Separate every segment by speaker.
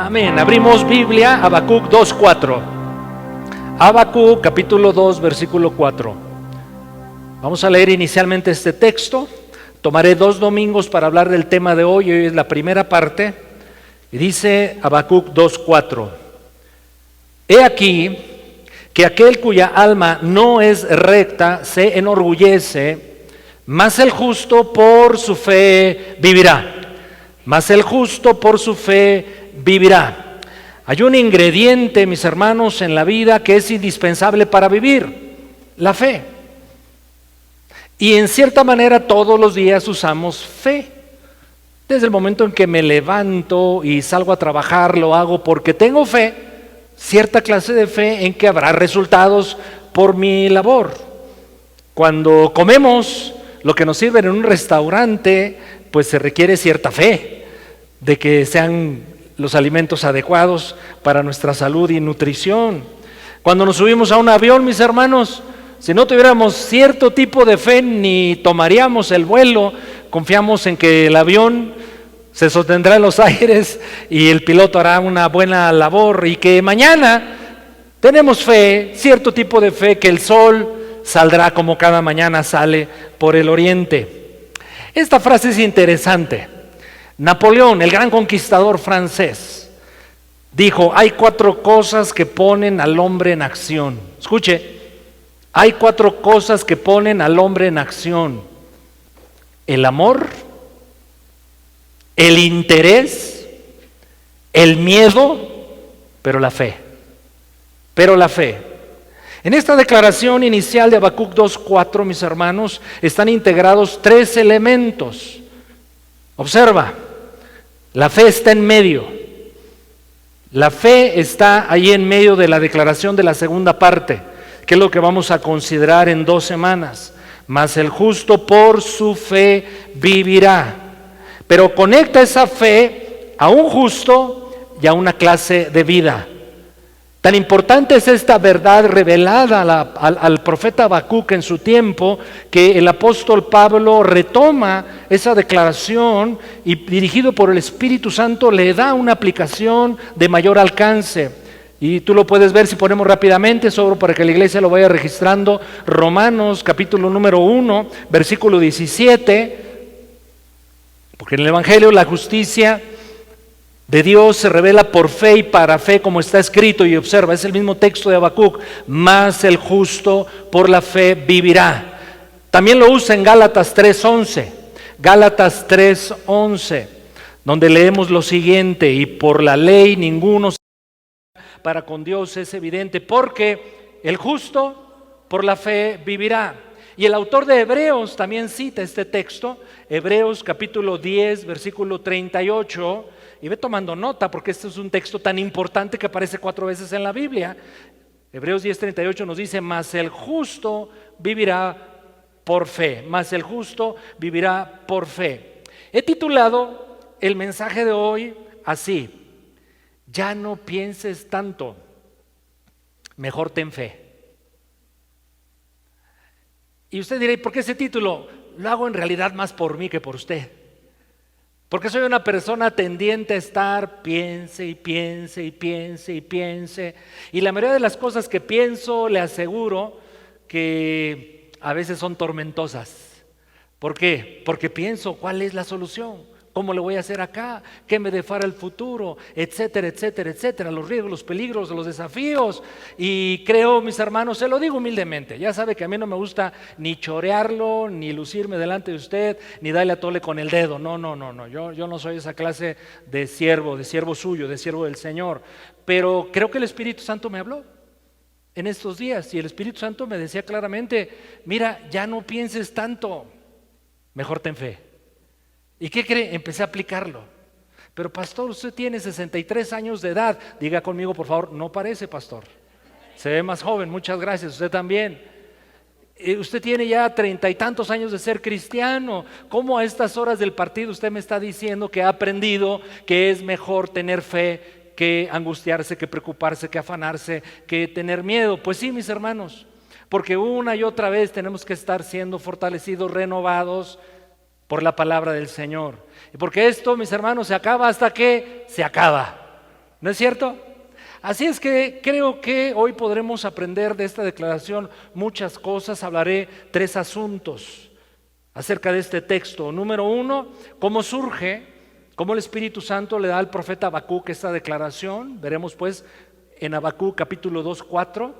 Speaker 1: Amén. Abrimos Biblia, Habacuc 2:4. Habacuc capítulo 2, versículo 4. Vamos a leer inicialmente este texto. Tomaré 2 domingos para hablar del tema de hoy. Hoy es la primera parte. Y dice Habacuc 2:4. He aquí que aquel cuya alma no es recta se enorgullece, mas el justo por su fe vivirá. Mas el justo por su fe vivirá. Hay un ingrediente, mis hermanos, en la vida que es indispensable para vivir: la fe. Y en cierta manera todos los días usamos fe. Desde el momento en que me levanto y salgo a trabajar, lo hago porque tengo fe, cierta clase de fe en que habrá resultados por mi labor. Cuando comemos lo que nos sirven en un restaurante, pues se requiere cierta fe de que sean los alimentos adecuados para nuestra salud y nutrición. Cuando nos subimos a un avión, mis hermanos, si no tuviéramos cierto tipo de fe, ni tomaríamos el vuelo. Confiamos en que el avión se sostendrá en los aires y el piloto hará una buena labor, y que mañana tenemos fe, cierto tipo de fe, que el sol saldrá como cada mañana sale por el oriente. Esta frase es interesante. Napoleón, el gran conquistador francés, dijo: hay 4 cosas que ponen al hombre en acción. Escuche, hay 4 cosas que ponen al hombre en acción: el amor, el interés, el miedo, pero la fe. Pero la fe. En esta declaración inicial de Habacuc 2:4, mis hermanos, están integrados 3 elementos. Observa, la fe está en medio. La fe está ahí en medio de la declaración de la segunda parte, que es lo que vamos a considerar en 2 semanas. Mas el justo por su fe vivirá. Pero conecta esa fe a un justo y a una clase de vida. Tan importante es esta verdad revelada al profeta Habacuc en su tiempo, que el apóstol Pablo retoma esa declaración y, dirigido por el Espíritu Santo, le da una aplicación de mayor alcance. Y tú lo puedes ver si ponemos rápidamente, solo para que la iglesia lo vaya registrando. Romanos capítulo número 1, versículo 17. Porque en el Evangelio la justicia de Dios se revela por fe y para fe, como está escrito. Y observa, es el mismo texto de Habacuc: mas el justo por la fe vivirá. También lo usa en Gálatas 3:11. Gálatas 3:11, donde leemos lo siguiente: y por la ley ninguno para con Dios es evidente, porque el justo por la fe vivirá. Y el autor de Hebreos también cita este texto, Hebreos capítulo 10, versículo 38, y ve tomando nota porque este es un texto tan importante que aparece 4 veces en la Biblia. Hebreos 10:38 nos dice: mas el justo vivirá por fe, mas el justo vivirá por fe. He titulado el mensaje de hoy así: ya no pienses tanto, mejor ten fe. Y usted dirá: ¿y por qué ese título? Lo hago en realidad más por mí que por usted. Porque soy una persona tendiente a estar piense y piense y piense y piense. Y la mayoría de las cosas que pienso, le aseguro que a veces son tormentosas. ¿Por qué? Porque pienso cuál es la solución. ¿Cómo le voy a hacer acá? ¿Qué me depara el futuro? Etcétera, etcétera, etcétera. Los riesgos, los peligros, los desafíos. Y creo, mis hermanos, se lo digo humildemente. Ya sabe que a mí no me gusta ni chorearlo, ni lucirme delante de usted, ni darle a tole con el dedo. No. Yo no soy esa clase de siervo suyo, de siervo del Señor. Pero creo que el Espíritu Santo me habló en estos días. Y el Espíritu Santo me decía claramente: mira, ya no pienses tanto, mejor ten fe. ¿Y qué cree? Empecé a aplicarlo. Pero pastor, usted tiene 63 años de edad. Diga conmigo, por favor: no parece, pastor. Se ve más joven, muchas gracias, usted también. Usted tiene ya 30 y tantos años de ser cristiano. ¿Cómo a estas horas del partido usted me está diciendo que ha aprendido que es mejor tener fe que angustiarse, que preocuparse, que afanarse, que tener miedo? Pues sí, mis hermanos, porque una y otra vez tenemos que estar siendo fortalecidos, renovados por la palabra del Señor. Y porque esto, mis hermanos, se acaba hasta que se acaba. ¿No es cierto? Así es que creo que hoy podremos aprender de esta declaración muchas cosas. Hablaré 3 asuntos acerca de este texto. Número 1, cómo surge, cómo el Espíritu Santo le da al profeta Habacuc esta declaración. Veremos pues en Habacuc capítulo 2, 4,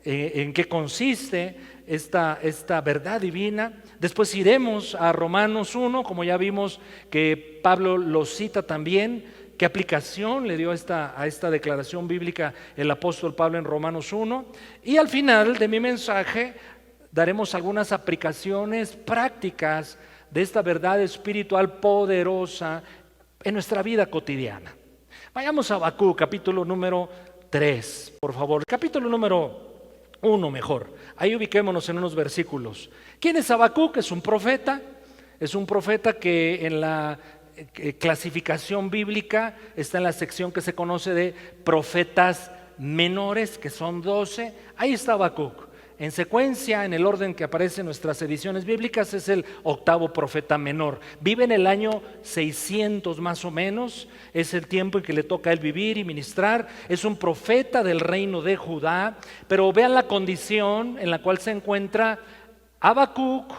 Speaker 1: en qué consiste esta verdad divina. Después iremos a Romanos 1, como ya vimos que Pablo lo cita también. ¿Qué aplicación le dio a esta declaración bíblica el apóstol Pablo en Romanos 1? Y al final de mi mensaje daremos algunas aplicaciones prácticas de esta verdad espiritual poderosa en nuestra vida cotidiana. Vayamos a Habacuc, capítulo número 3, por favor. Capítulo número 1 mejor. Ahí ubiquémonos en unos versículos. ¿Quién es Habacuc? Es un profeta. Es un profeta que en la clasificación bíblica está en la sección que se conoce de profetas menores, que son 12. Ahí está Habacuc. En secuencia, en el orden que aparece en nuestras ediciones bíblicas, es el 8º profeta menor. Vive en el año 600 más o menos, es el tiempo en que le toca a él vivir y ministrar. Es un profeta del reino de Judá, pero vean la condición en la cual se encuentra Habacuc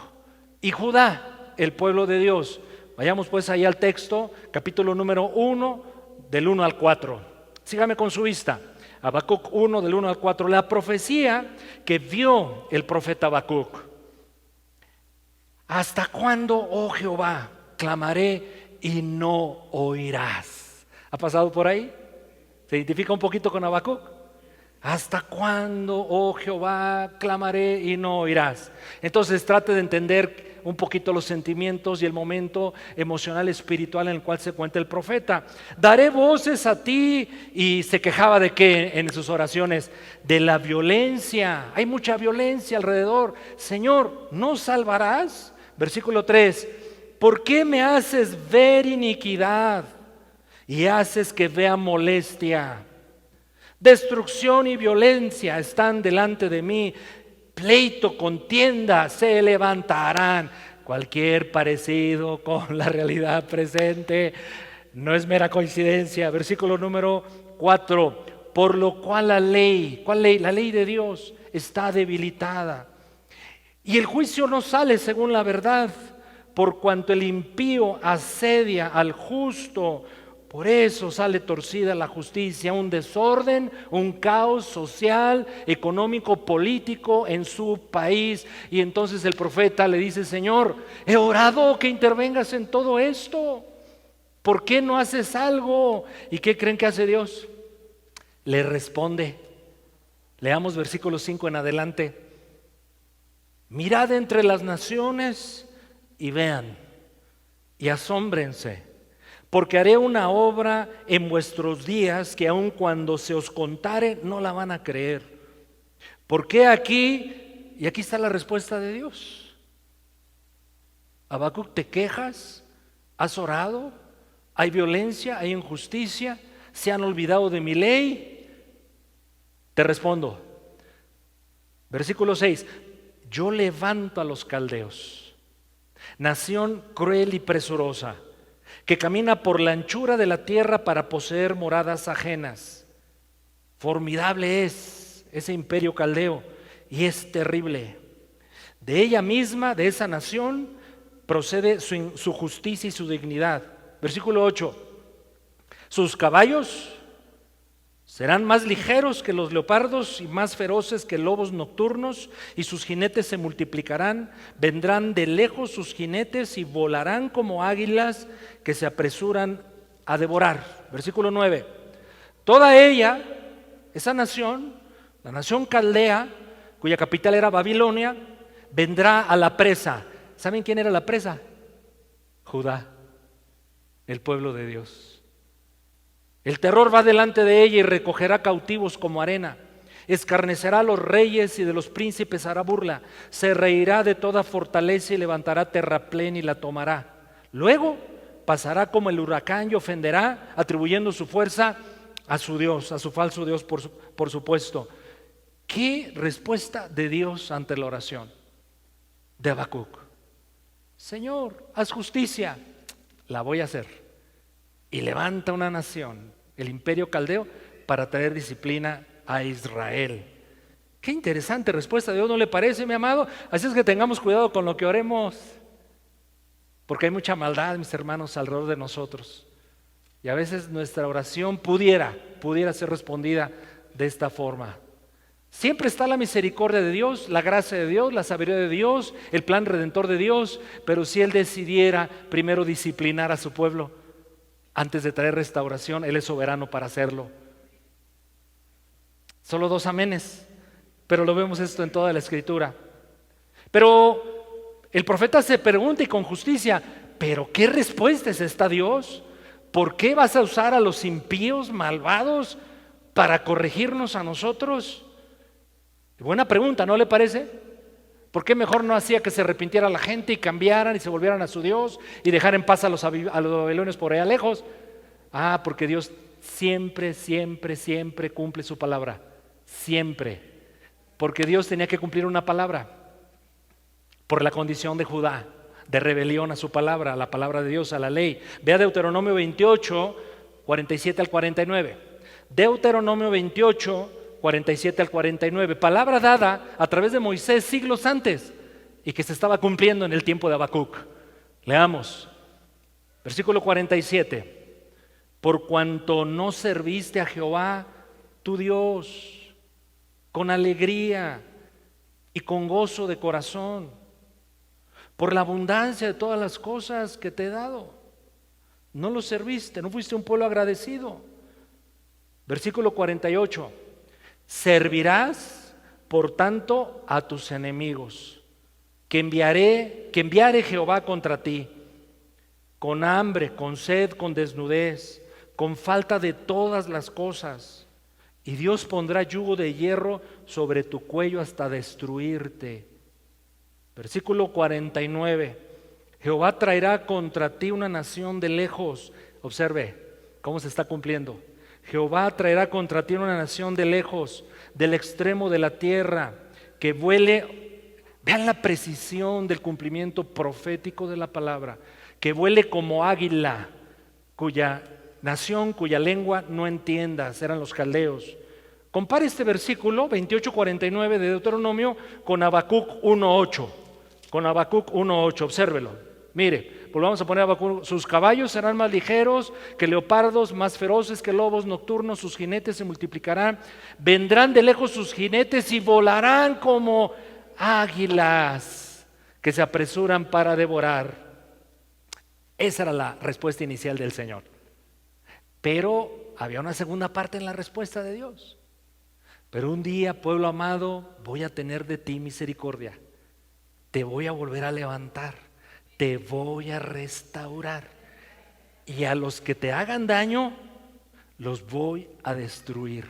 Speaker 1: y Judá, el pueblo de Dios. Vayamos pues ahí al texto, capítulo número 1, del 1 al 4. Sígame con su vista. Habacuc 1, del 1 al 4. La profecía que vio el profeta Habacuc. ¿Hasta cuándo, oh Jehová, clamaré y no oirás? ¿Ha pasado por ahí? ¿Se identifica un poquito con Habacuc? ¿Hasta cuándo, oh Jehová, clamaré y no oirás? Entonces trate de entender un poquito los sentimientos y el momento emocional espiritual en el cual se encuentra el profeta. Daré voces a ti. Y se quejaba de qué en sus oraciones, de la violencia. Hay mucha violencia alrededor. Señor, ¿no salvarás? Versículo 3, ¿por qué me haces ver iniquidad y haces que vea molestia? Destrucción y violencia están delante de mí. Pleito, contienda se levantarán. Cualquier parecido con la realidad presente no es mera coincidencia. Versículo número 4. Por lo cual la ley, ¿cuál ley? La ley de Dios está debilitada. Y el juicio no sale según la verdad, por cuanto el impío asedia al justo. Por eso sale torcida la justicia, un desorden, un caos social, económico, político en su país. Y entonces el profeta le dice, Señor, he orado que intervengas en todo esto. ¿Por qué no haces algo? ¿Y qué creen que hace Dios? Le responde. Leamos versículo 5 en adelante. Mirad entre las naciones y vean y asómbrense. Porque haré una obra en vuestros días que aun cuando se os contare no la van a creer. ¿Por qué aquí? Y aquí está la respuesta de Dios. Habacuc, ¿te quejas? ¿Has orado? ¿Hay violencia? ¿Hay injusticia? ¿Se han olvidado de mi ley? Te respondo. Versículo 6. Yo levanto a los caldeos, nación cruel y presurosa, que camina por la anchura de la tierra para poseer moradas ajenas. Formidable es ese imperio caldeo y es terrible. De ella misma, de esa nación, procede su justicia y su dignidad. Versículo 8. Sus caballos serán más ligeros que los leopardos y más feroces que lobos nocturnos, y sus jinetes se multiplicarán. Vendrán de lejos sus jinetes y volarán como águilas que se apresuran a devorar. Versículo 9. Toda ella, esa nación, la nación caldea, cuya capital era Babilonia, vendrá a la presa. ¿Saben quién era la presa? Judá, el pueblo de Dios. El terror va delante de ella y recogerá cautivos como arena. Escarnecerá a los reyes y de los príncipes hará burla. Se reirá de toda fortaleza y levantará terraplén y la tomará. Luego pasará como el huracán y ofenderá, atribuyendo su fuerza a su Dios, a su falso Dios, por supuesto. ¿Qué respuesta de Dios ante la oración de Habacuc? Señor, haz justicia. La voy a hacer. Y levanta una nación el imperio caldeo, para traer disciplina a Israel. Qué interesante respuesta de Dios, ¿no le parece, mi amado? Así es que tengamos cuidado con lo que oremos, porque hay mucha maldad, mis hermanos, alrededor de nosotros. Y a veces nuestra oración pudiera ser respondida de esta forma. Siempre está la misericordia de Dios, la gracia de Dios, la sabiduría de Dios, el plan redentor de Dios, pero si Él decidiera primero disciplinar a su pueblo antes de traer restauración, Él es soberano para hacerlo. Solo 2 amenes, pero lo vemos esto en toda la Escritura. Pero el profeta se pregunta, y con justicia, ¿pero qué respuesta es esta, Dios? ¿Por qué vas a usar a los impíos malvados para corregirnos a nosotros? Buena pregunta, ¿no le parece? ¿Por qué mejor no hacía que se arrepintiera la gente y cambiaran y se volvieran a su Dios y dejar en paz a los babilonios por allá lejos? Porque Dios siempre cumple su palabra. Siempre. Porque Dios tenía que cumplir una palabra por la condición de Judá, de rebelión a su palabra, a la palabra de Dios, a la ley. Vea Deuteronomio 28, 47 al 49. Deuteronomio 28, 47 al 49, palabra dada a través de Moisés siglos antes y que se estaba cumpliendo en el tiempo de Habacuc. Leamos, versículo 47. Por cuanto no serviste a Jehová, tu Dios, con alegría y con gozo de corazón, por la abundancia de todas las cosas que te he dado, no lo serviste, no fuiste un pueblo agradecido. Versículo 48. Servirás, por tanto, a tus enemigos, que enviare Jehová contra ti, con hambre, con sed, con desnudez, con falta de todas las cosas, y Dios pondrá yugo de hierro sobre tu cuello hasta destruirte. Versículo 49. Jehová traerá contra ti una nación de lejos. Observe cómo se está cumpliendo. Jehová traerá contra ti una nación de lejos, del extremo de la tierra, que vuele. Vean la precisión del cumplimiento profético de la palabra, que vuele como águila, cuya nación, cuya lengua no entiendas, eran los caldeos. Compare este versículo 28:49 de Deuteronomio con Habacuc 1:8. Con Habacuc 1:8, obsérvelo. Mire, volvamos a poner Habacuc: sus caballos serán más ligeros que leopardos, más feroces que lobos nocturnos, sus jinetes se multiplicarán, vendrán de lejos sus jinetes y volarán como águilas que se apresuran para devorar. Esa era la respuesta inicial del Señor. Pero había una segunda parte en la respuesta de Dios. Pero un día, pueblo amado, voy a tener de ti misericordia. Te voy a volver a levantar. Te voy a restaurar. Y a los que te hagan daño, los voy a destruir.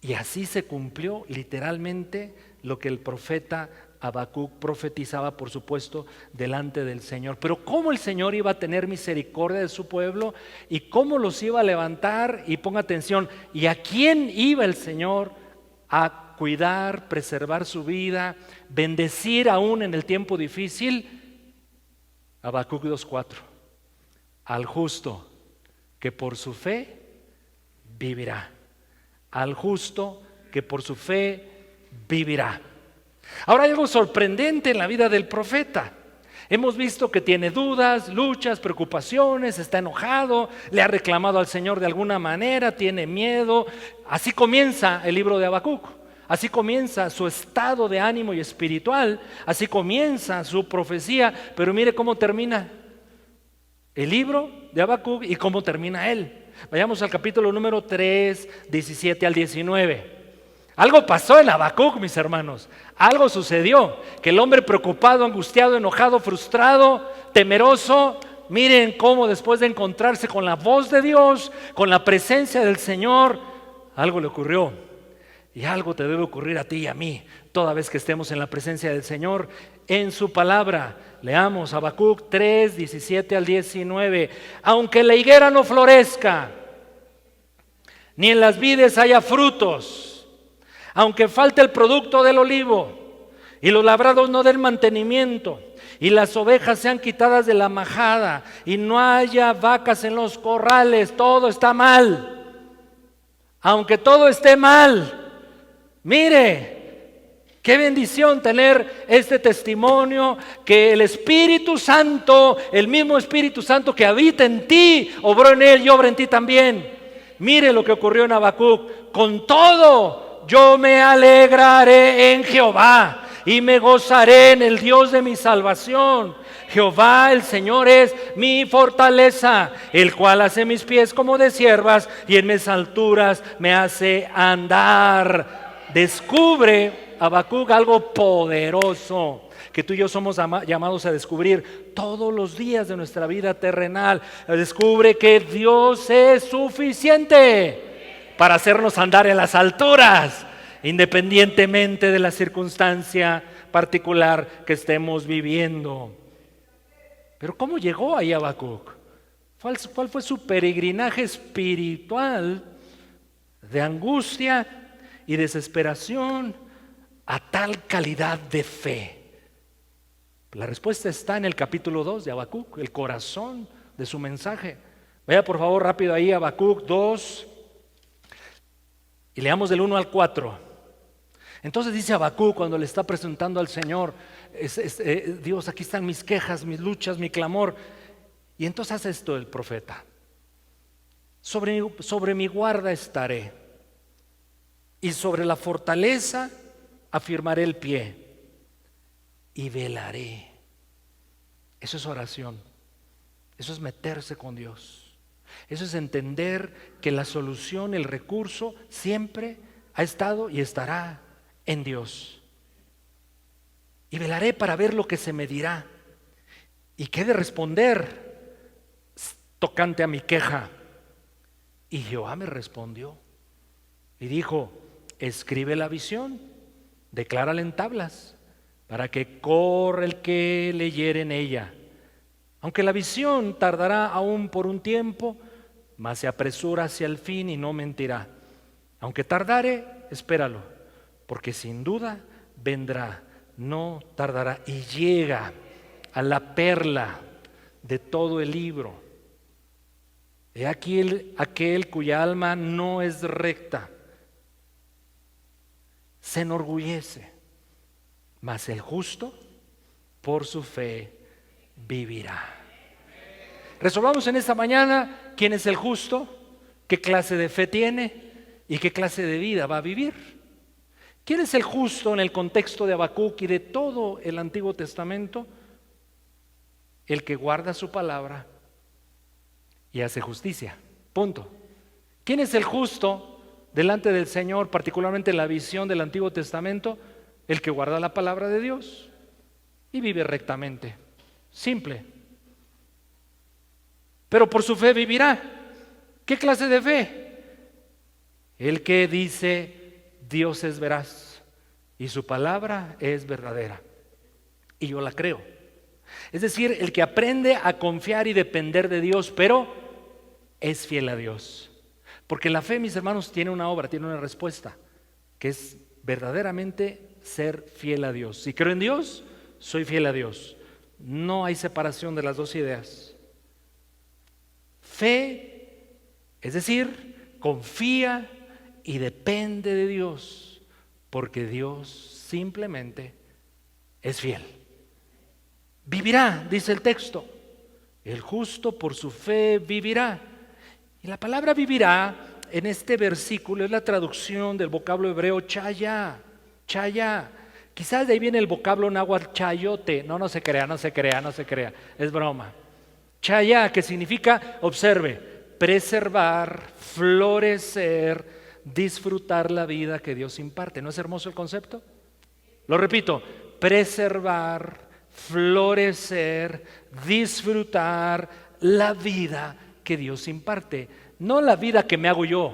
Speaker 1: Y así se cumplió literalmente lo que el profeta Habacuc profetizaba, por supuesto, delante del Señor. Pero cómo el Señor iba a tener misericordia de su pueblo y cómo los iba a levantar, y ponga atención, y a quién iba el Señor a cuidar, preservar su vida, bendecir aún en el tiempo difícil. Habacuc 2:4. Al justo que por su fe vivirá. Al justo que por su fe vivirá. Ahora hay algo sorprendente en la vida del profeta. Hemos visto que tiene dudas, luchas, preocupaciones, está enojado, le ha reclamado al Señor de alguna manera, tiene miedo. Así comienza el libro de Habacuc. Así comienza su estado de ánimo y espiritual. Así comienza su profecía. Pero mire cómo termina el libro de Habacuc y cómo termina él. Vayamos al capítulo número 3, 17 al 19. Algo pasó en Habacuc, mis hermanos. Algo sucedió, que el hombre preocupado, angustiado, enojado, frustrado, temeroso, miren cómo después de encontrarse con la voz de Dios, con la presencia del Señor, algo le ocurrió. Y algo te debe ocurrir a ti y a mí toda vez que estemos en la presencia del Señor en su palabra. Leamos Habacuc 3, 17 al 19. Aunque la higuera no florezca, ni en las vides haya frutos, aunque falte el producto del olivo y los labrados no den mantenimiento, y las ovejas sean quitadas de la majada, y no haya vacas en los corrales. Todo está mal. Aunque todo esté mal, mire, qué bendición tener este testimonio, que el Espíritu Santo, el mismo Espíritu Santo que habita en ti, obró en él y obra en ti también. Mire lo que ocurrió en Habacuc: con todo yo me alegraré en Jehová y me gozaré en el Dios de mi salvación. Jehová el Señor es mi fortaleza, el cual hace mis pies como de ciervas y en mis alturas me hace andar. Descubre Habacuc algo poderoso que tú y yo somos llamados a descubrir todos los días de nuestra vida terrenal. Descubre que Dios es suficiente para hacernos andar en las alturas, independientemente de la circunstancia particular que estemos viviendo. Pero ¿cómo llegó ahí Habacuc? ¿Cuál fue su peregrinaje espiritual de angustia y desesperación a tal calidad de fe? La respuesta está en el capítulo 2 de Habacuc, el corazón de su mensaje. Vaya por favor rápido ahí, Habacuc 2, y leamos del 1 al 4. Entonces dice Habacuc cuando le está presentando al Señor: Dios, aquí están mis quejas, mis luchas, mi clamor. Y entonces hace esto el profeta: sobre mi guarda estaré, y sobre la fortaleza afirmaré el pie, y velaré. Eso es oración. Eso es meterse con Dios. Eso es entender que la solución, el recurso, siempre ha estado y estará en Dios. Y velaré para ver lo que se me dirá, y qué he de responder tocante a mi queja. Y Jehová me respondió y dijo: escribe la visión, declárala en tablas, para que corra el que leyere en ella. Aunque la visión tardará aún por un tiempo, mas se apresura hacia el fin y no mentirá. Aunque tardare, espéralo, porque sin duda vendrá, no tardará. Y llega a la perla de todo el libro. He aquí aquel cuya alma no es recta se enorgullece, mas el justo por su fe vivirá. Resolvamos en esta mañana quién es el justo, qué clase de fe tiene y qué clase de vida va a vivir. ¿Quién es el justo en el contexto de Habacuc y de todo el Antiguo Testamento? El que guarda su palabra y hace justicia. Punto. ¿Quién es el justo delante del Señor, particularmente en la visión del Antiguo Testamento? El que guarda la palabra de Dios y vive rectamente. Simple. Pero por su fe vivirá. ¿Qué clase de fe? El que dice: Dios es veraz y su palabra es verdadera, y yo la creo. Es decir, el que aprende a confiar y depender de Dios, pero es fiel a Dios. Porque la fe, mis hermanos, tiene una obra, tiene una respuesta, que es verdaderamente ser fiel a Dios. Si creo en Dios, soy fiel a Dios. No hay separación de las dos ideas. Fe, es decir, confía y depende de Dios, porque Dios simplemente es fiel. Vivirá, dice el texto. El justo por su fe vivirá. Y la palabra vivirá en este versículo es la traducción del vocablo hebreo chaya. Chaya. Quizás de ahí viene el vocablo náhuatl chayote. No se crea. Es broma. Chaya, que significa, observe, preservar, florecer, disfrutar la vida que Dios imparte. ¿No es hermoso el concepto? Lo repito: preservar, florecer, disfrutar la vida que Dios imparte. No la vida que me hago yo,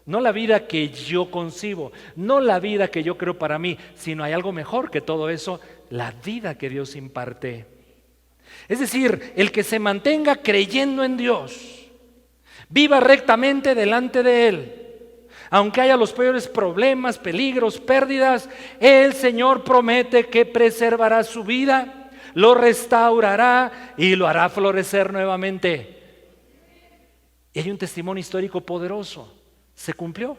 Speaker 1: no la vida que yo concibo, no la vida que yo creo para mí, sino hay algo mejor que todo eso: la vida que Dios imparte. Es decir, el que se mantenga creyendo en Dios, viva rectamente delante de Él, aunque haya los peores problemas, peligros, pérdidas, el Señor promete que preservará su vida, lo restaurará y lo hará florecer nuevamente. Y hay un testimonio histórico poderoso. Se cumplió.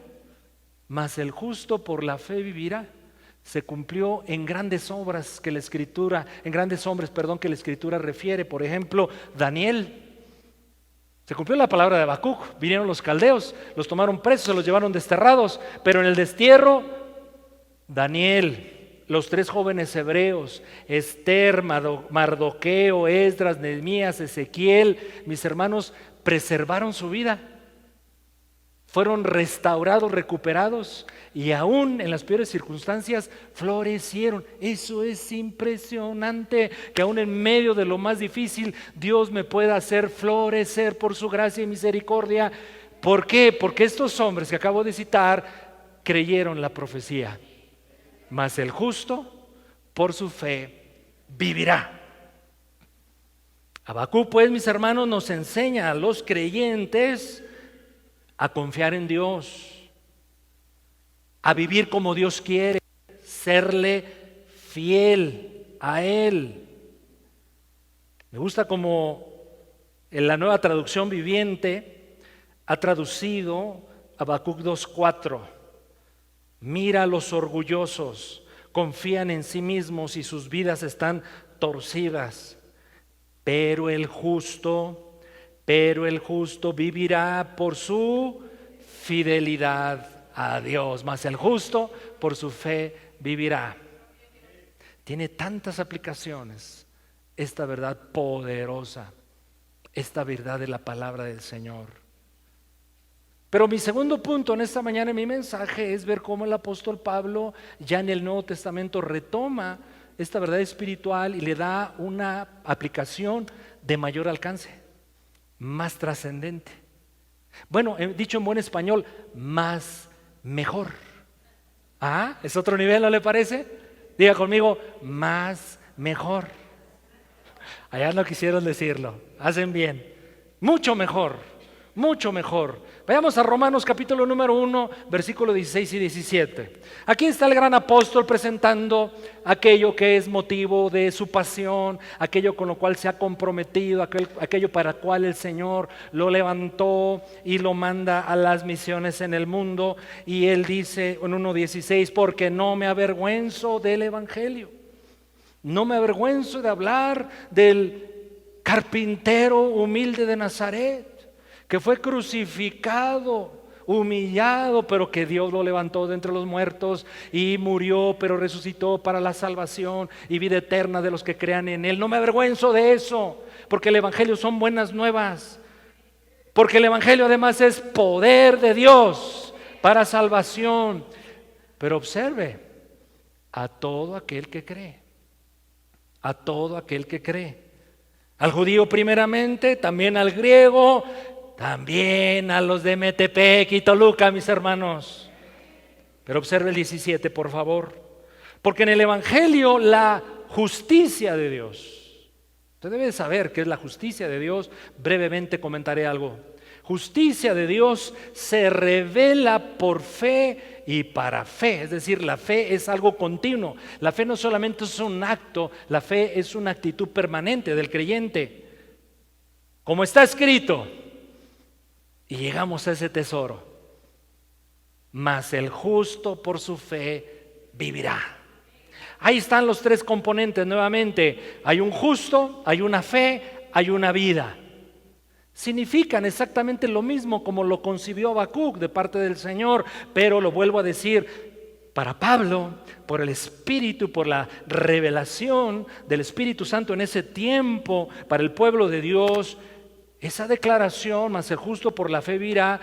Speaker 1: Mas el justo por la fe vivirá. Se cumplió en grandes obras que la Escritura, en grandes hombres, que la Escritura refiere. Por ejemplo, Daniel. Se cumplió la palabra de Habacuc. Vinieron los caldeos, los tomaron presos, se los llevaron desterrados. Pero en el destierro, Daniel, los 3 jóvenes hebreos, Esther, Mardoqueo, Esdras, Nehemías, Ezequiel, mis hermanos, preservaron su vida. Fueron restaurados, recuperados, y aún en las peores circunstancias florecieron. Eso es impresionante, que aún en medio de lo más difícil Dios me pueda hacer florecer por su gracia y misericordia. ¿Por qué? Porque estos hombres que acabo de citar creyeron la profecía. Mas el justo por su fe vivirá. Habacuc, pues, mis hermanos, nos enseña a los creyentes a confiar en Dios, a vivir como Dios quiere, serle fiel a Él. Me gusta como en la Nueva Traducción Viviente ha traducido Habacuc 2:4. Mira a los orgullosos, confían en sí mismos y sus vidas están torcidas, pero el justo vivirá por su fidelidad a Dios. Mas el justo por su fe vivirá. Tiene tantas aplicaciones esta verdad poderosa, esta verdad de la palabra del Señor. Pero mi segundo punto en esta mañana en mi mensaje es ver cómo el apóstol Pablo ya en el Nuevo Testamento retoma esta verdad espiritual y le da una aplicación de mayor alcance, más trascendente. Bueno, dicho en buen español, más mejor. Ah, es otro nivel, ¿no le parece? Diga conmigo, más mejor. Allá no quisieron decirlo, hacen bien. Mucho mejor, mucho mejor. Vayamos a Romanos capítulo número 1, versículo 16 y 17. Aquí está el gran apóstol presentando aquello que es motivo de su pasión, aquello con lo cual se ha comprometido, aquello para el cual el Señor lo levantó y lo manda a las misiones en el mundo. Y él dice en 1:16, porque no me avergüenzo del evangelio. No me avergüenzo de hablar del carpintero humilde de Nazaret, que fue crucificado, humillado, pero que Dios lo levantó de entre los muertos y murió, pero resucitó para la salvación y vida eterna de los que crean en Él. No me avergüenzo de eso, porque el evangelio son buenas nuevas, porque el evangelio además es poder de Dios para salvación. Pero observe, a todo aquel que cree, a todo aquel que cree, al judío primeramente, también al griego, también a los de Metepec y Toluca, mis hermanos. Pero observe el 17, por favor. Porque en el evangelio la justicia de Dios, usted debe saber qué es la justicia de Dios. Brevemente comentaré algo. Justicia de Dios se revela por fe y para fe. Es decir, la fe es algo continuo. La fe no solamente es un acto, la fe es una actitud permanente del creyente. Como está escrito, y llegamos a ese tesoro, mas el justo por su fe vivirá. Ahí están los 3 componentes nuevamente. Hay un justo, hay una fe, hay una vida. Significan exactamente lo mismo como lo concibió Habacuc de parte del Señor, pero lo vuelvo a decir, para Pablo, por el Espíritu, por la revelación del Espíritu Santo en ese tiempo, para el pueblo de Dios, esa declaración, mas el justo por la fe vivirá,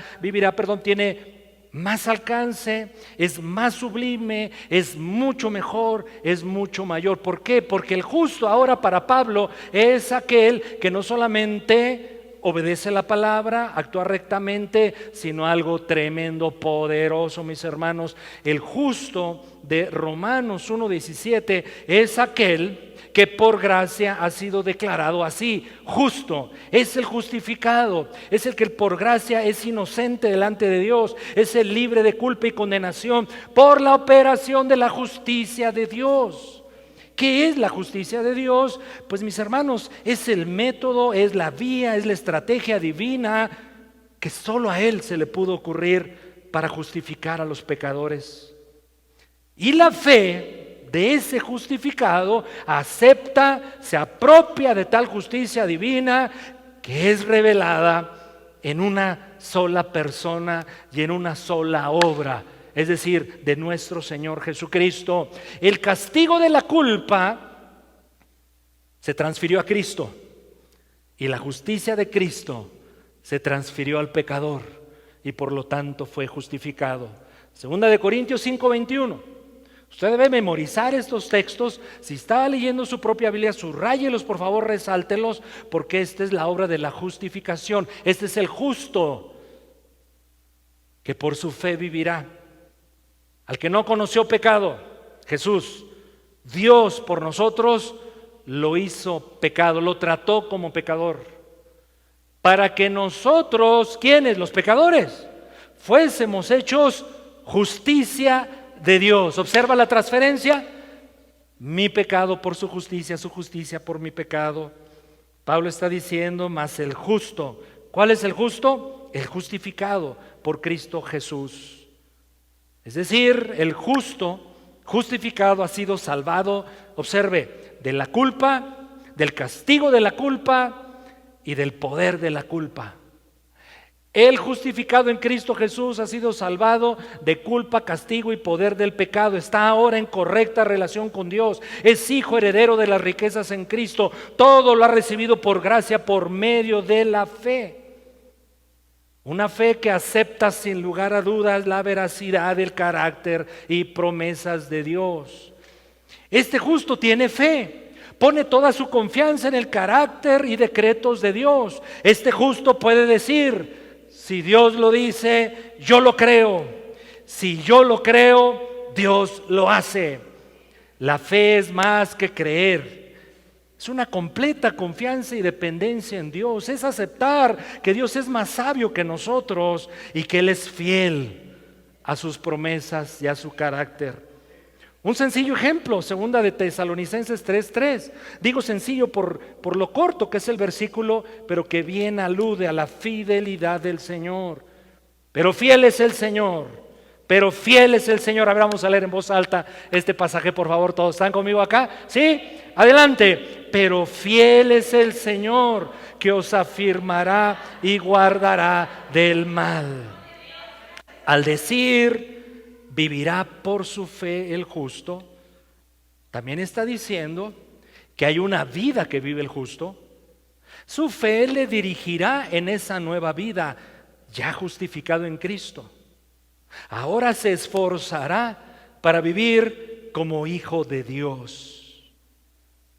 Speaker 1: tiene más alcance, es más sublime, es mucho mejor, es mucho mayor. ¿Por qué? Porque el justo ahora para Pablo es aquel que no solamente obedece la palabra, actúa rectamente, sino algo tremendo, poderoso, mis hermanos. El justo de Romanos 1:17 es aquel que por gracia ha sido declarado así, justo. Es el justificado, es el que por gracia es inocente delante de Dios, es el libre de culpa y condenación por la operación de la justicia de Dios. ¿Qué es la justicia de Dios? Pues mis hermanos, es el método, es la vía, es la estrategia divina que solo a Él se le pudo ocurrir para justificar a los pecadores. Y la fe de ese justificado acepta, se apropia de tal justicia divina que es revelada en una sola persona y en una sola obra, es decir, de nuestro Señor Jesucristo. El castigo de la culpa se transfirió a Cristo y la justicia de Cristo se transfirió al pecador y por lo tanto fue justificado. Segunda de Corintios 5:21. Usted debe memorizar estos textos. Si está leyendo su propia Biblia, subrayelos, por favor, resáltelos, porque esta es la obra de la justificación. Este es el justo que por su fe vivirá. Al que no conoció pecado, Jesús, Dios por nosotros lo hizo pecado, lo trató como pecador, para que nosotros, ¿quiénes? Los pecadores, fuésemos hechos justicia de Dios. Observa la transferencia: mi pecado por su justicia por mi pecado. Pablo está diciendo, mas el justo. ¿Cuál es el justo? El justificado por Cristo Jesús. Es decir, el justo, justificado, ha sido salvado, observe, de la culpa, del castigo de la culpa y del poder de la culpa. El justificado en Cristo Jesús ha sido salvado de culpa, castigo y poder del pecado. Está ahora en correcta relación con Dios. Es hijo heredero de las riquezas en Cristo. Todo lo ha recibido por gracia por medio de la fe. Una fe que acepta sin lugar a dudas la veracidad del carácter y promesas de Dios. Este justo tiene fe. Pone toda su confianza en el carácter y decretos de Dios. Este justo puede decir: si Dios lo dice, yo lo creo. Si yo lo creo, Dios lo hace. La fe es más que creer. Es una completa confianza y dependencia en Dios. Es aceptar que Dios es más sabio que nosotros y que Él es fiel a sus promesas y a su carácter. Un sencillo ejemplo, segunda de Tesalonicenses 3:3. Digo sencillo por lo corto que es el versículo, pero que bien alude a la fidelidad del Señor. Pero fiel es el Señor, pero fiel es el Señor. A ver, vamos a leer en voz alta este pasaje, por favor. ¿Todos están conmigo acá? ¿Sí? Adelante. Pero fiel es el Señor, que os afirmará y guardará del mal. Al decir: vivirá por su fe el justo, también está diciendo que hay una vida que vive el justo. Su fe le dirigirá en esa nueva vida, ya justificado en Cristo. Ahora se esforzará para vivir como hijo de Dios.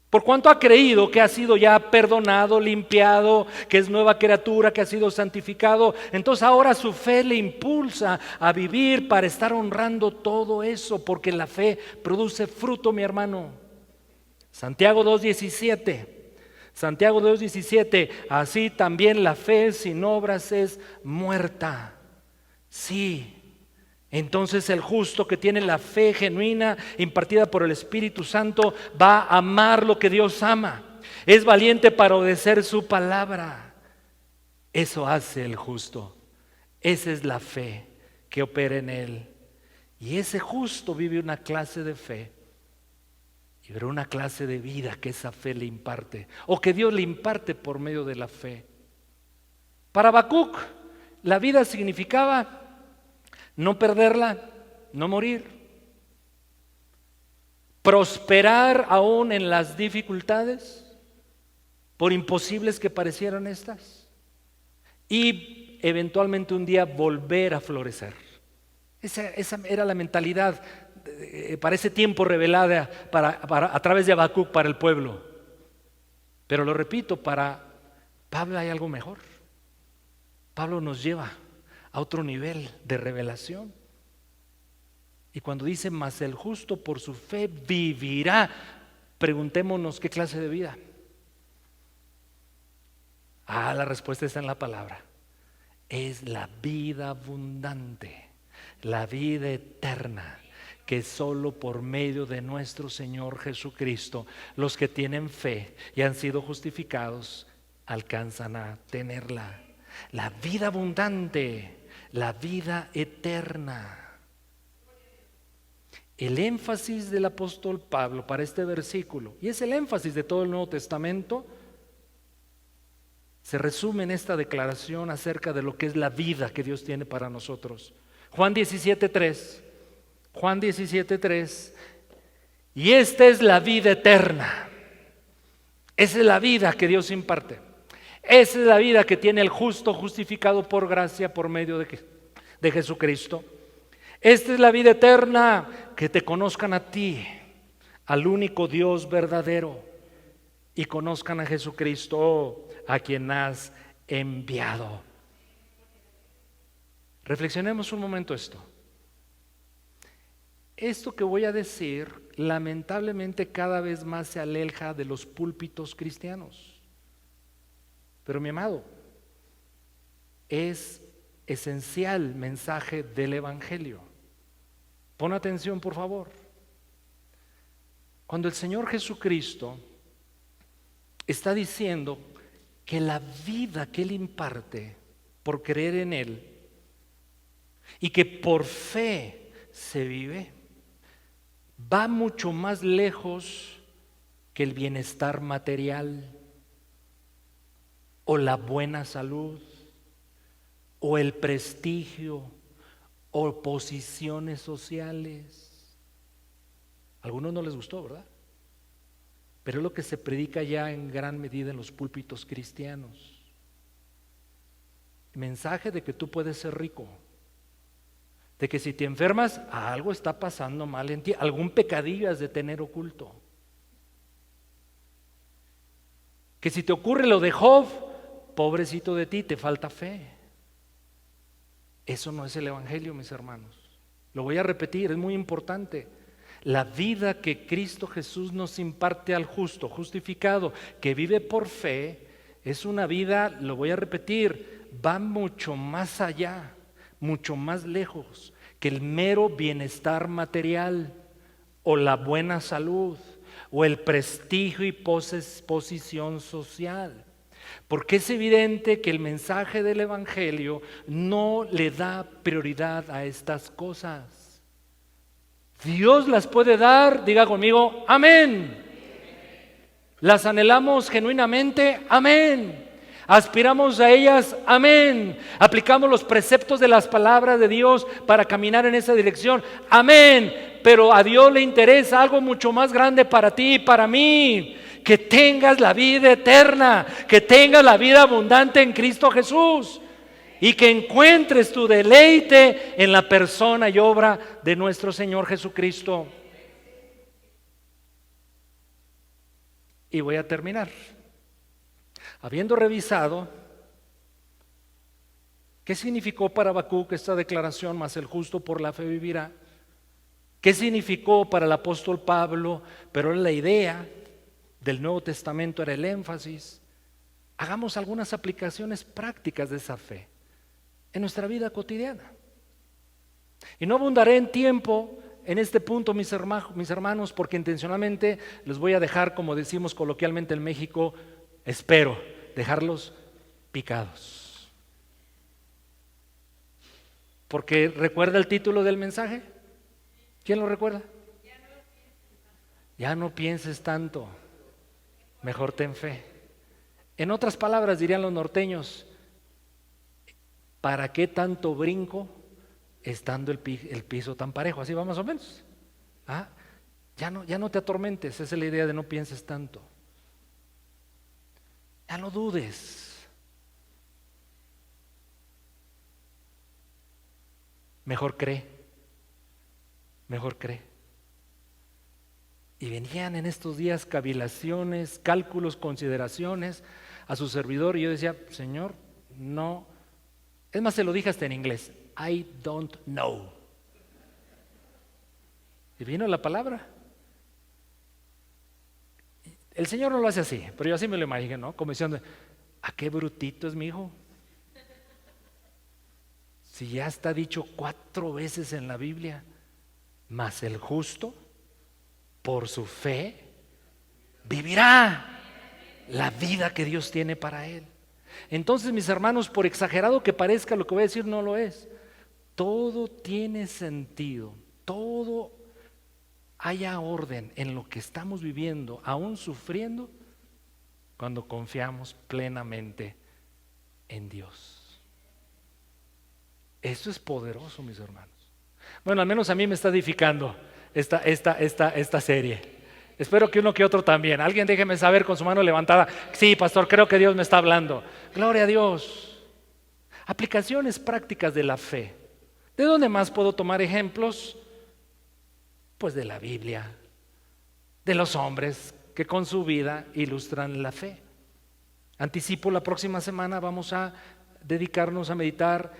Speaker 1: Por cuanto ha creído que ha sido ya perdonado, limpiado, que es nueva criatura, que ha sido santificado, entonces ahora su fe le impulsa a vivir para estar honrando todo eso, porque la fe produce fruto, mi hermano. Santiago 2:17. Santiago 2:17. Así también la fe sin obras es muerta. Sí. Entonces el justo que tiene la fe genuina impartida por el Espíritu Santo va a amar lo que Dios ama. Es valiente para obedecer su palabra. Eso hace el justo. Esa es la fe que opera en él. Y ese justo vive una clase de fe y verá una clase de vida que esa fe le imparte, o que Dios le imparte por medio de la fe. Para Habacuc, la vida significaba no perderla, no morir, prosperar aún en las dificultades, por imposibles que parecieran estas, y eventualmente un día volver a florecer. Esa era la mentalidad para ese tiempo revelada a través de Habacuc para el pueblo. Pero lo repito, para Pablo hay algo mejor. Pablo nos lleva a otro nivel de revelación. Y cuando dice: mas el justo por su fe vivirá, preguntémonos: ¿qué clase de vida? La respuesta está en la palabra. Es la vida abundante, la vida eterna que solo por medio de nuestro Señor Jesucristo, los que tienen fe y han sido justificados, alcanzan a tenerla. La vida abundante, la vida eterna. El énfasis del apóstol Pablo para este versículo, y es el énfasis de todo el Nuevo Testamento, se resume en esta declaración acerca de lo que es la vida que Dios tiene para nosotros. Juan 17:3. Juan 17:3. Y esta es la vida eterna. Esa es la vida que Dios imparte. Esa es la vida que tiene el justo justificado por gracia por medio de Jesucristo. Esta es la vida eterna, que te conozcan a ti, al único Dios verdadero, y conozcan a Jesucristo, a quien has enviado. Reflexionemos un momento esto. Esto que voy a decir, lamentablemente cada vez más se aleja de los púlpitos cristianos. Pero mi amado, es esencial mensaje del Evangelio. Pon atención, por favor. Cuando el Señor Jesucristo está diciendo que la vida que Él imparte por creer en Él y que por fe se vive, va mucho más lejos que el bienestar material o la buena salud o el prestigio o posiciones sociales. A algunos no les gustó, ¿verdad? Pero es lo que se predica ya en gran medida en los púlpitos cristianos. El mensaje de que tú puedes ser rico, de que si te enfermas, algo está pasando mal en ti, algún pecadillo has de tener oculto. Que si te ocurre lo de Job, pobrecito de ti, te falta fe. Eso no es el Evangelio, mis hermanos. Lo voy a repetir, es muy importante. La vida que Cristo Jesús nos imparte al justo, justificado, que vive por fe, es una vida, lo voy a repetir, va mucho más allá, mucho más lejos que el mero bienestar material o la buena salud o el prestigio y posición social. Porque es evidente que el mensaje del Evangelio no le da prioridad a estas cosas. Dios las puede dar, diga conmigo, amén. ¿Las anhelamos genuinamente? Amén. ¿Aspiramos a ellas? Amén. ¿Aplicamos los preceptos de las palabras de Dios para caminar en esa dirección? Amén. Pero a Dios le interesa algo mucho más grande para ti y para mí. Que tengas la vida eterna, que tengas la vida abundante en Cristo Jesús y que encuentres tu deleite en la persona y obra de nuestro Señor Jesucristo. Y voy a terminar. Habiendo revisado qué significó para Habacuc esta declaración, más el justo por la fe vivirá, qué significó para el apóstol Pablo, pero la idea del Nuevo Testamento era el énfasis. Hagamos algunas aplicaciones prácticas de esa fe en nuestra vida cotidiana. Y no abundaré en tiempo en este punto, mis hermanos, porque intencionalmente les voy a dejar, como decimos coloquialmente en México, espero dejarlos picados. Porque ¿recuerda el título del mensaje? ¿Quién lo recuerda? Ya no pienses tanto. Mejor ten fe. En otras palabras, dirían los norteños, ¿para qué tanto brinco estando el piso tan parejo? Así va más o menos. Ya no te atormentes, esa es la idea de no pienses tanto. Ya no dudes. Mejor cree. Mejor cree. Y venían en estos días cavilaciones, cálculos, consideraciones a su servidor, y yo decía, Señor, no. Es más, se lo dije hasta en inglés, I don't know. Y vino la palabra. El Señor no lo hace así, pero yo así me lo imagino, ¿no? Como diciendo, ¿a qué brutito es mi hijo? Si ya está dicho 4 veces en la Biblia mas el justo por su fe vivirá la vida que Dios tiene para él. Entonces, mis hermanos, por exagerado que parezca lo que voy a decir, no lo es. Todo tiene sentido, todo haya orden en lo que estamos viviendo, aún sufriendo, cuando confiamos plenamente en Dios. Eso es poderoso, mis hermanos. Bueno, al menos a mí me está edificando esta serie. Espero que uno que otro también. Alguien déjeme saber con su mano levantada: sí, pastor, creo que Dios me está hablando. Gloria a Dios. Aplicaciones prácticas de la fe. ¿De dónde más puedo tomar ejemplos? Pues de la Biblia, de los hombres que con su vida ilustran la fe. Anticipo, la próxima semana vamos a dedicarnos a meditar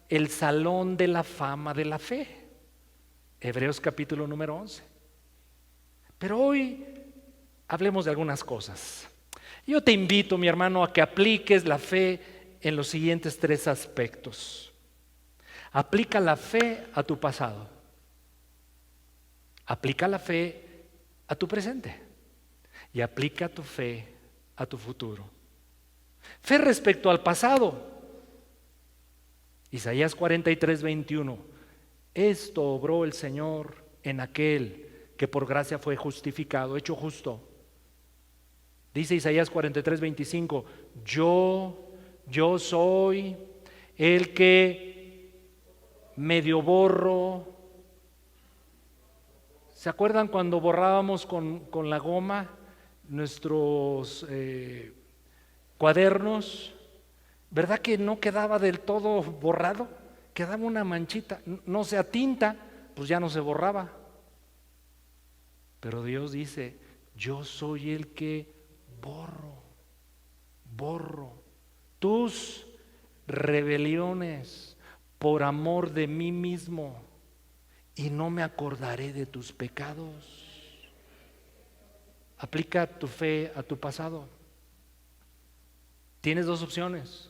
Speaker 1: el salón de la fama de la fe, Hebreos capítulo número 11. Pero hoy hablemos de algunas cosas. Yo te invito, mi hermano, a que apliques la fe en los siguientes 3 aspectos. Aplica la fe a tu pasado. Aplica la fe a tu presente. Y aplica tu fe a tu futuro. Fe respecto al pasado. Isaías 43:21. Esto obró el Señor en aquel que por gracia fue justificado, hecho justo. Dice Isaías 43:25, yo soy el que medio borro. ¿Se acuerdan cuando borrábamos con la goma nuestros cuadernos? ¿Verdad que no quedaba del todo borrado? Quedaba una manchita, no se atinta, pues ya no se borraba. Pero Dios dice, yo soy el que borro tus rebeliones por amor de mí mismo y no me acordaré de tus pecados. Aplica tu fe a tu pasado. Tienes 2 opciones: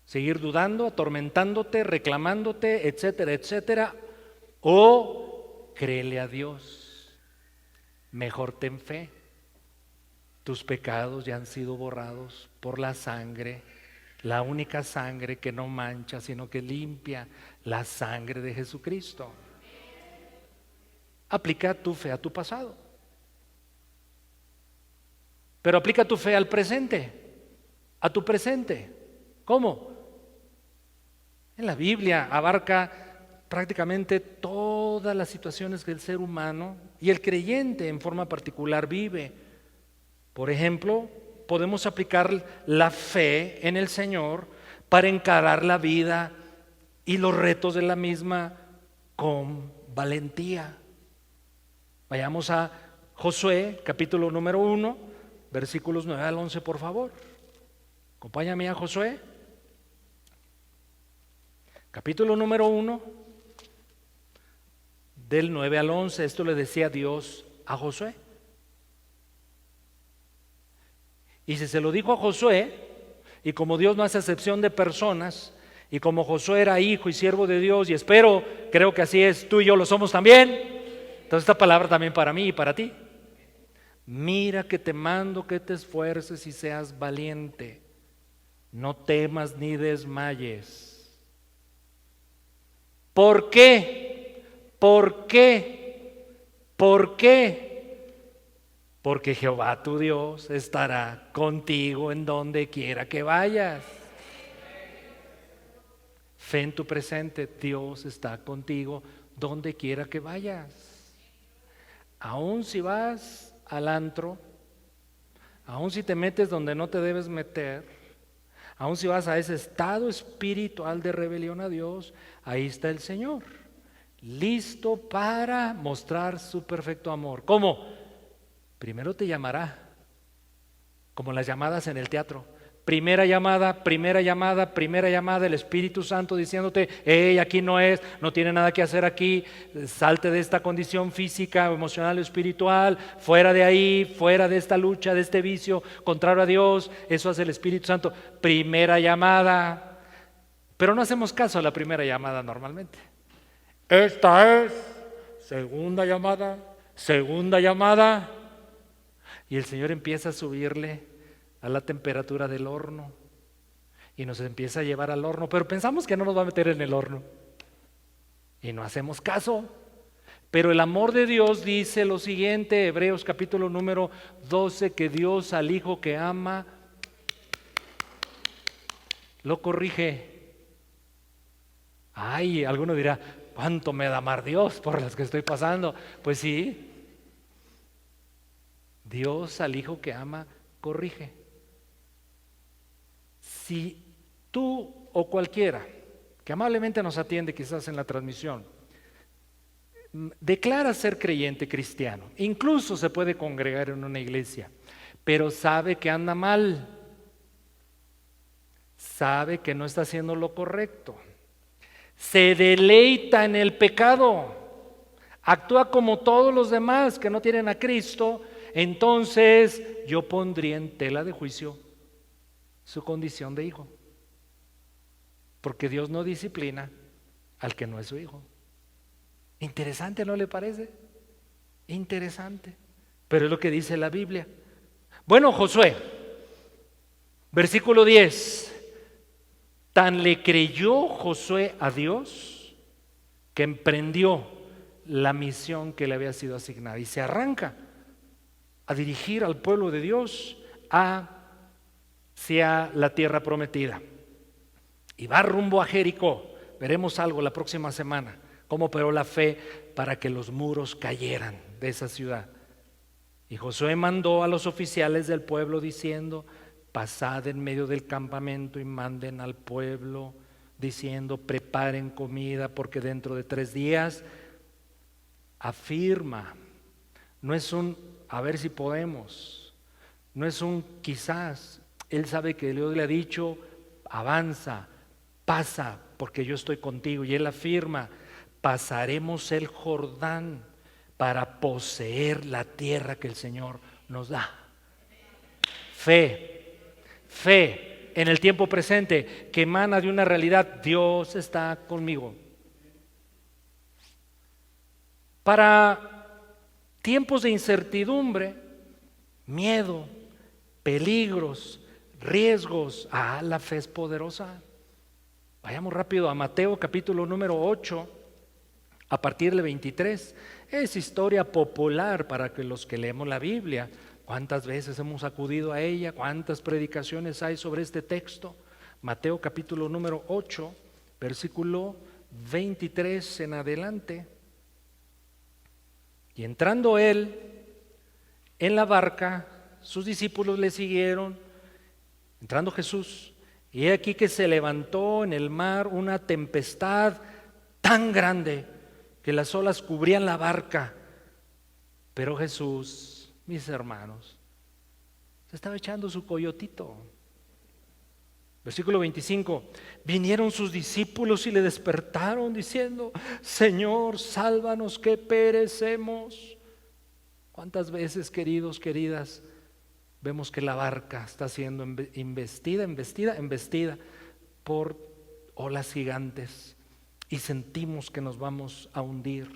Speaker 1: seguir dudando, atormentándote, reclamándote, etcétera, etcétera, o créele a Dios. Mejor ten fe. Tus pecados ya han sido borrados por la sangre, la única sangre que no mancha, sino que limpia, la sangre de Jesucristo. Aplica tu fe a tu pasado. Pero aplica tu fe al presente, a tu presente. ¿Cómo? En la Biblia abarca prácticamente todas las situaciones que el ser humano y el creyente en forma particular vive. Por ejemplo, podemos aplicar la fe en el Señor para encarar la vida y los retos de la misma con valentía. Vayamos a Josué, capítulo número 1, versículos 9 al 11, por favor. Acompáñame a Josué, capítulo número 1, del 9 al 11. Esto le decía Dios a Josué. Y si se lo dijo a Josué, y como Dios no hace excepción de personas, y como Josué era hijo y siervo de Dios, y creo que así es, tú y yo lo somos también, entonces esta palabra también para mí y para ti. Mira que te mando que te esfuerces y seas valiente, no temas ni desmayes. ¿Por qué? ¿Por qué? ¿Por qué? Porque Jehová tu Dios estará contigo en donde quiera que vayas. Fe en tu presente, Dios está contigo donde quiera que vayas. Aún si vas al antro, aún si te metes donde no te debes meter, aún si vas a ese estado espiritual de rebelión a Dios, ahí está el Señor, listo para mostrar su perfecto amor. ¿Cómo? Primero te llamará, como las llamadas en el teatro. Primera llamada, el Espíritu Santo diciéndote, hey, aquí no es, no tiene nada que hacer aquí, salte de esta condición física, emocional o espiritual, fuera de ahí, fuera de esta lucha, de este vicio, contrario a Dios. Eso hace el Espíritu Santo. Primera llamada. Pero no hacemos caso a la primera llamada normalmente. Esta es segunda llamada, segunda llamada. Y el Señor empieza a subirle a la temperatura del horno y nos empieza a llevar al horno, pero pensamos que no nos va a meter en el horno y no hacemos caso. Pero el amor de Dios dice lo siguiente, Hebreos capítulo número 12, que Dios al hijo que ama lo corrige. Ay, alguno dirá, ¿cuánto me da amar Dios por las que estoy pasando? Pues sí, Dios al hijo que ama corrige. Si tú o cualquiera que amablemente nos atiende quizás en la transmisión declara ser creyente cristiano, incluso se puede congregar en una iglesia, pero sabe que anda mal, sabe que no está haciendo lo correcto, se deleita en el pecado, actúa como todos los demás que no tienen a Cristo, entonces yo pondría en tela de juicio su condición de hijo, porque Dios no disciplina al que no es su hijo. Interesante, ¿no le parece? Interesante, pero es lo que dice la Biblia. Bueno, Josué, versículo 10, tan le creyó Josué a Dios que emprendió la misión que le había sido asignada y se arranca a dirigir al pueblo de Dios hacia la tierra prometida y va rumbo a Jericó. Veremos algo la próxima semana, cómo operó la fe para que los muros cayeran de esa ciudad. Y Josué mandó a los oficiales del pueblo diciendo: pasad en medio del campamento y manden al pueblo diciendo: preparen comida, porque dentro de 3 días, afirma, no es un a ver si podemos, no es un quizás. Él sabe que Dios le ha dicho: avanza, pasa, porque yo estoy contigo. Y él afirma: pasaremos el Jordán para poseer la tierra que el Señor nos da. Fe, fe en el tiempo presente que emana de una realidad: Dios está conmigo. Para tiempos de incertidumbre, miedo, peligros, riesgos, la fe es poderosa. Vayamos rápido a Mateo capítulo número 8, a partir del 23. Es historia popular para que los que leemos la Biblia. ¿Cuántas veces hemos acudido a ella? ¿Cuántas predicaciones hay sobre este texto? Mateo capítulo número 8, versículo 23 en adelante. Y entrando él en la barca, sus discípulos le siguieron. Entrando Jesús, y he aquí que se levantó en el mar una tempestad tan grande que las olas cubrían la barca. Pero Jesús, mis hermanos, se estaba echando su coyotito. Versículo 25, vinieron sus discípulos y le despertaron diciendo: Señor, sálvanos que perecemos. ¿Cuántas veces, queridos, queridas, vemos que la barca está siendo embestida por olas gigantes y sentimos que nos vamos a hundir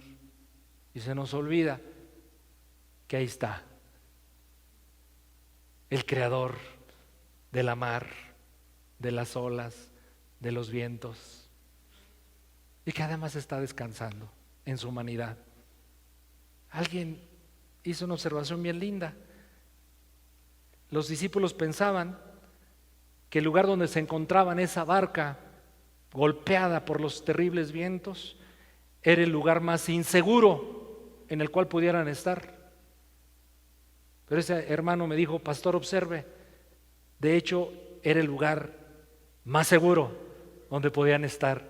Speaker 1: y se nos olvida que ahí está el creador de la mar, de las olas, de los vientos, y que además está descansando en su humanidad? Alguien hizo una observación bien linda. Los discípulos pensaban que el lugar donde se encontraban esa barca golpeada por los terribles vientos era el lugar más inseguro en el cual pudieran estar. Pero ese hermano me dijo: pastor, observe, de hecho era el lugar más seguro donde podían estar,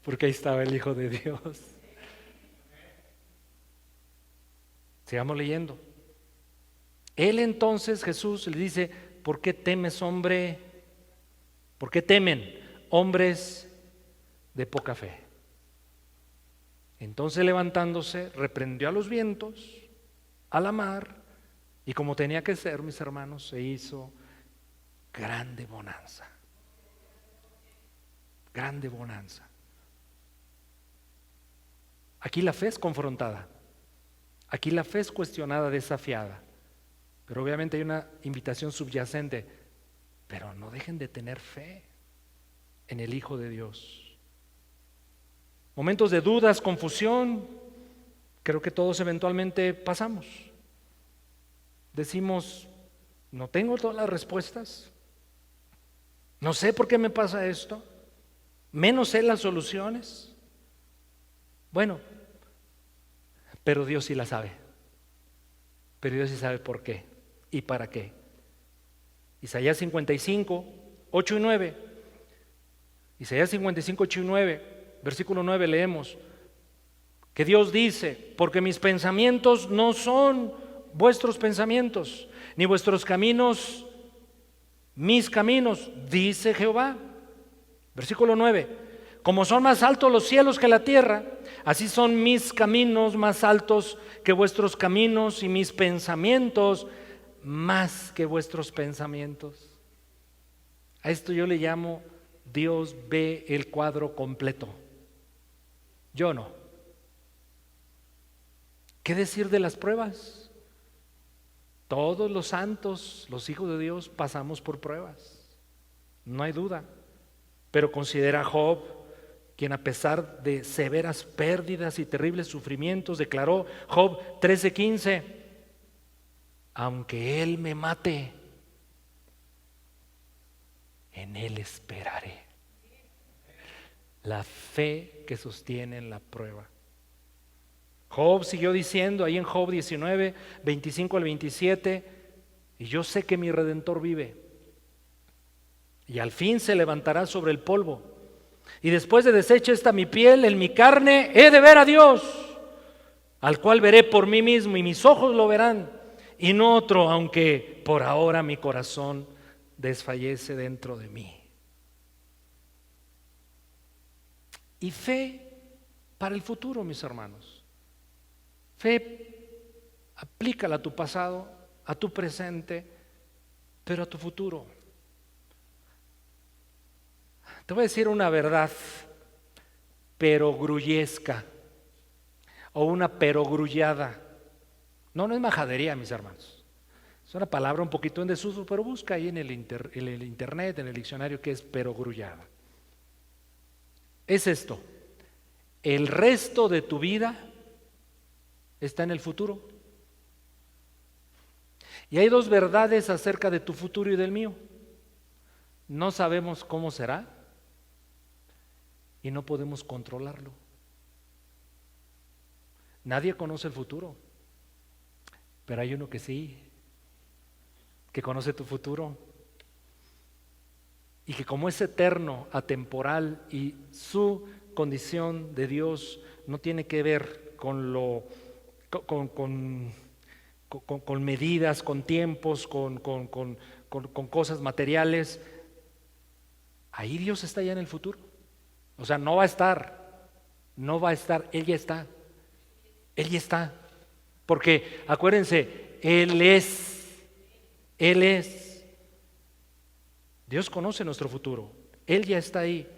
Speaker 1: porque ahí estaba el Hijo de Dios. Sigamos leyendo. Él entonces, Jesús, le dice: ¿por qué temes, hombre? ¿Por qué temen, hombres de poca fe? Entonces, levantándose, reprendió a los vientos, a la mar, y como tenía que ser, mis hermanos, se hizo grande bonanza. Grande bonanza. Aquí la fe es confrontada, aquí la fe es cuestionada, desafiada, pero obviamente hay una invitación subyacente, pero no dejen de tener fe en el Hijo de Dios. Momentos de dudas, confusión, creo que todos eventualmente pasamos. Decimos, no tengo todas las respuestas, no sé por qué me pasa esto, menos sé las soluciones. Bueno, pero Dios sí la sabe. Pero Dios sí sabe por qué y para qué. Isaías 55, 8 y 9. Isaías 55, 8 y 9, versículo 9 leemos que Dios dice, porque mis pensamientos no son vuestros pensamientos, ni vuestros caminos mis caminos, dice Jehová. Versículo 9, como son más altos los cielos que la tierra, así son mis caminos más altos que vuestros caminos y mis pensamientos más que vuestros pensamientos. A esto yo le llamo Dios ve el cuadro completo. Yo no. ¿Qué decir de las pruebas? Todos los santos, los hijos de Dios, pasamos por pruebas. No hay duda. Pero considera a Job, quien a pesar de severas pérdidas y terribles sufrimientos, declaró, Job 13:15, aunque él me mate, en él esperaré. La fe que sostiene en la prueba. Job siguió diciendo ahí en Job 19, 25 al 27, y yo sé que mi Redentor vive, y al fin se levantará sobre el polvo, y después de deshecha esta mi piel, en mi carne he de ver a Dios, al cual veré por mí mismo, y mis ojos lo verán, y no otro, aunque por ahora mi corazón desfallece dentro de mí. Y fe para el futuro, mis hermanos. Fe, aplícala a tu pasado, a tu presente, pero a tu futuro. Te voy a decir una verdad perogrullesca o una perogrullada. No es majadería, mis hermanos. Es una palabra un poquito en desuso, pero busca ahí en el internet, en el diccionario, qué es perogrullada. Es esto: el resto de tu vida está en el futuro. Y hay dos verdades acerca de tu futuro y del mío. No sabemos cómo será y no podemos controlarlo. Nadie conoce el futuro, pero hay uno que sí, que conoce tu futuro y que como es eterno, atemporal, y su condición de Dios no tiene que ver con con medidas, con tiempos, con cosas materiales. Ahí Dios está ya en el futuro. O sea, no va a estar, Él ya está. Él ya está. Porque acuérdense, Él es. Dios conoce nuestro futuro. Él ya está ahí.